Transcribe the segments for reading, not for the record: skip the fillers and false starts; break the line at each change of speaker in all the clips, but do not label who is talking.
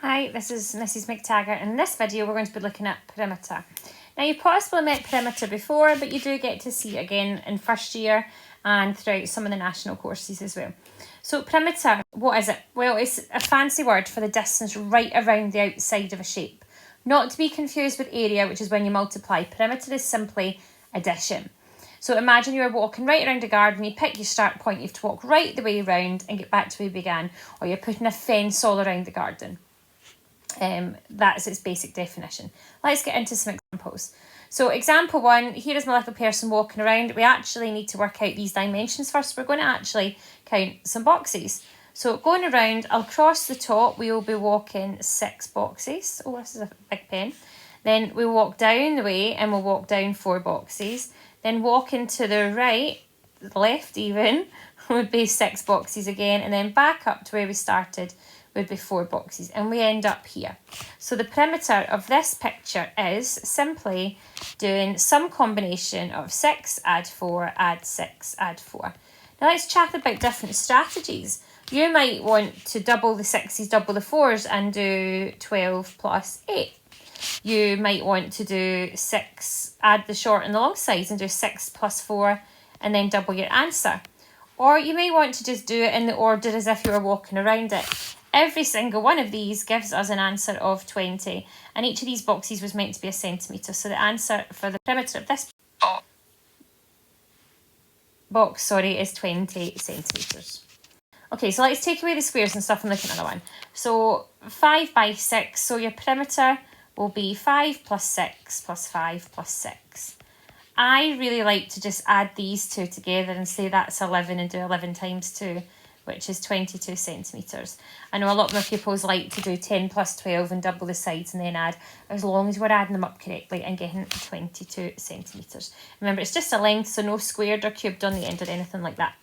Hi, this is Mrs McTaggart, and in this video we're going to be looking at perimeter. Now you've possibly met perimeter before, but you do get to see it again in first year and throughout some of the national courses as well. So perimeter, what is it? Well, it's a fancy word for the distance right around the outside of a shape. Not to be confused with area, which is when you multiply. Perimeter is simply addition. So imagine you're walking right around a garden, you pick your start point, you have to walk right the way around and get back to where you began, or you're putting a fence all around the garden. That's its basic definition. Let's get into some examples. So example 1, here is my little person walking around. We actually need to work out these dimensions first. We're going to actually count some boxes. So going around, I'll cross the top. We will be walking 6 boxes. Oh, this is a big pen. Then we'll walk down the way and we'll walk down 4 boxes. Then walking to the right, the left even, would be 6 boxes again. And then back up to where we started would be 4 boxes, and we end up here. So the perimeter of this picture is simply doing some combination of 6, add 4, add 6, add 4. Now let's chat about different strategies. You might want to double the 6s, double the 4s, and do 12 plus 8. You might want to do 6, add the short and the long sides, and do 6 plus 4, and then double your answer. Or you may want to just do it in the order as if you were walking around it. Every single one of these gives us an answer of 20, and each of these boxes was meant to be a centimetre. So the answer for the perimeter of this box, is 20 centimetres. Okay, so let's take away the squares and stuff and look at another one. So 5 by 6, so your perimeter will be 5 plus 6 plus 5 plus 6. I really like to just add these two together and say that's 11 and do 11 times 2. Which is 22 centimetres. I know a lot more pupils like to do 10 plus 12 and double the sides and then add, as long as we're adding them up correctly and getting 22 centimetres. Remember, it's just a length, so no squared or cubed on the end or anything like that.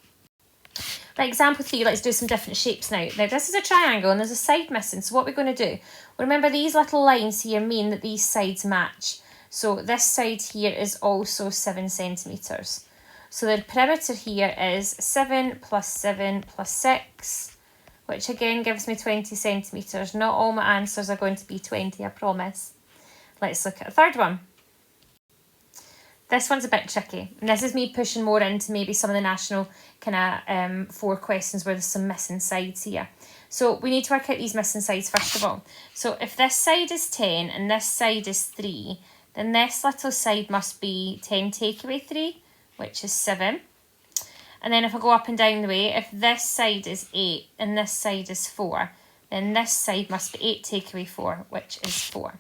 Right, example 3, let's do some different shapes now. Now, this is a triangle and there's a side missing, so what we're going to do, well, remember these little lines here mean that these sides match. So this side here is also 7 centimetres. So the perimeter here is 7 plus 7 plus 6, which again gives me 20 centimetres. Not all my answers are going to be 20, I promise. Let's look at a third one. This one's a bit tricky. And this is me pushing more into maybe some of the national kind of 4 questions where there's some missing sides here. So we need to work out these missing sides first of all. So if this side is 10 and this side is 3, then this little side must be 10 take away 3. Which is 7. And then if I go up and down the way, if this side is 8 and this side is 4, then this side must be 8 take away 4, which is 4.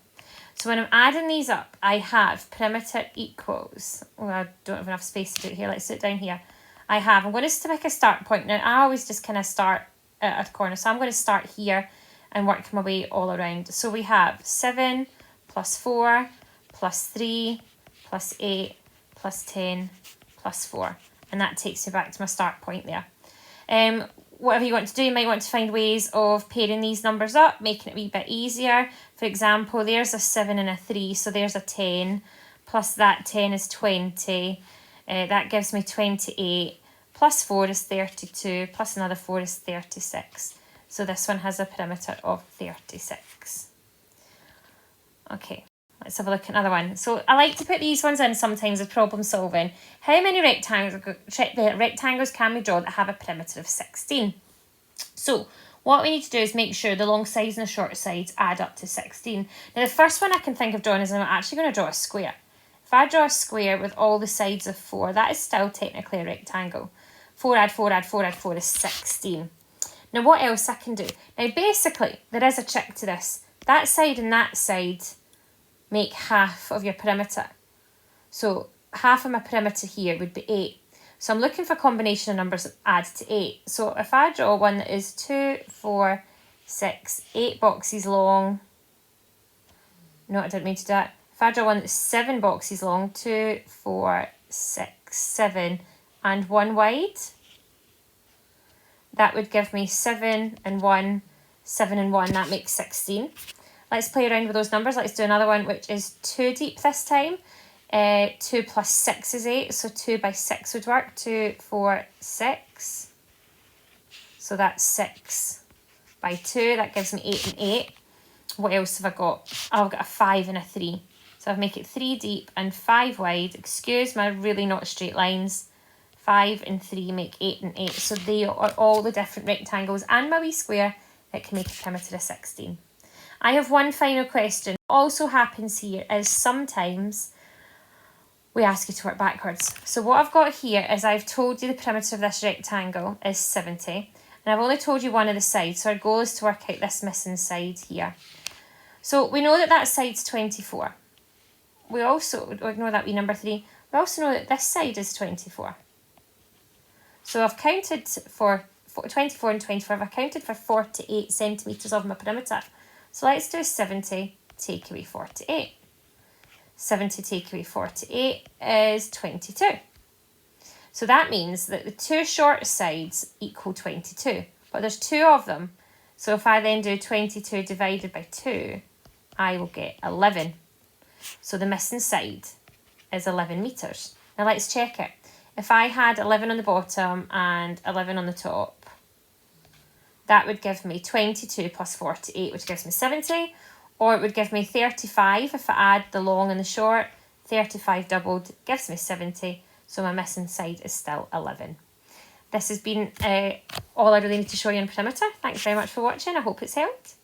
So when I'm adding these up, I have perimeter equals, I don't have enough space to do it here, let's do it down here. I'm going to pick a start point. Now I always just kind of start at a corner, so I'm going to start here and work my way all around. So we have 7 plus 4 plus 3 plus 8 plus 10 plus 4, and that takes me back to my start point there. Whatever you want to do, you might want to find ways of pairing these numbers up, making it a wee bit easier. For example, there's a 7 and a 3, so there's a 10, plus that 10 is 20, that gives me 28, plus 4 is 32, plus another 4 is 36. So this one has a perimeter of 36. Okay. Let's have a look at another one. So I like to put these ones in sometimes as problem solving. How many rectangles can we draw that have a perimeter of 16? So what we need to do is make sure the long sides and the short sides add up to 16. Now the first one I can think of drawing is I'm actually going to draw a square. If I draw a square with all the sides of 4, that is still technically a rectangle. 4 add 4 add 4 add 4 is 16. Now what else I can do? Now basically there is a trick to this. That side and that side make half of your perimeter. So half of my perimeter here would be 8. So I'm looking for a combination of numbers that add to 8. So if I draw one that is 2, 4, 6, 8 boxes long. No, I didn't mean to do that. If I draw one that's 7 boxes long, 2, 4, 6, 7, and 1 wide, that would give me 7 and 1, 7 and 1, that makes 16. Let's play around with those numbers. Let's do another one which is 2 deep this time. 2 plus 6 is 8, so 2 by 6 would work. 2, 4, 6. So that's 6 by 2, that gives me 8 and 8. what else have I got? I've got a 5 and a 3. So I've make it 3 deep and 5 wide. Excuse my really not straight lines. 5 and 3 make 8 and 8. So they are all the different rectangles and my wee square that can make a perimeter of 16. I have one final question. What also happens here is sometimes we ask you to work backwards. So what I've got here is I've told you the perimeter of this rectangle is 70. And I've only told you one of the sides. So our goal is to work out this missing side here. So we know that that side's 24. We also, ignore that wee number 3, we also know that this side is 24. So I've counted for 24 and 24, I've accounted for 48 centimetres of my perimeter. So let's do 70 take away 48. 70 take away 48 is 22. So that means that the two short sides equal 22, but there's 2 of them. So if I then do 22 divided by 2, I will get 11. So the missing side is 11 metres. Now let's check it. If I had 11 on the bottom and 11 on the top, that would give me 22 plus 48, which gives me 70. Or it would give me 35 if I add the long and the short. 35 doubled gives me 70. So my missing side is still 11. This has been all I really need to show you on perimeter. Thanks very much for watching. I hope it's helped.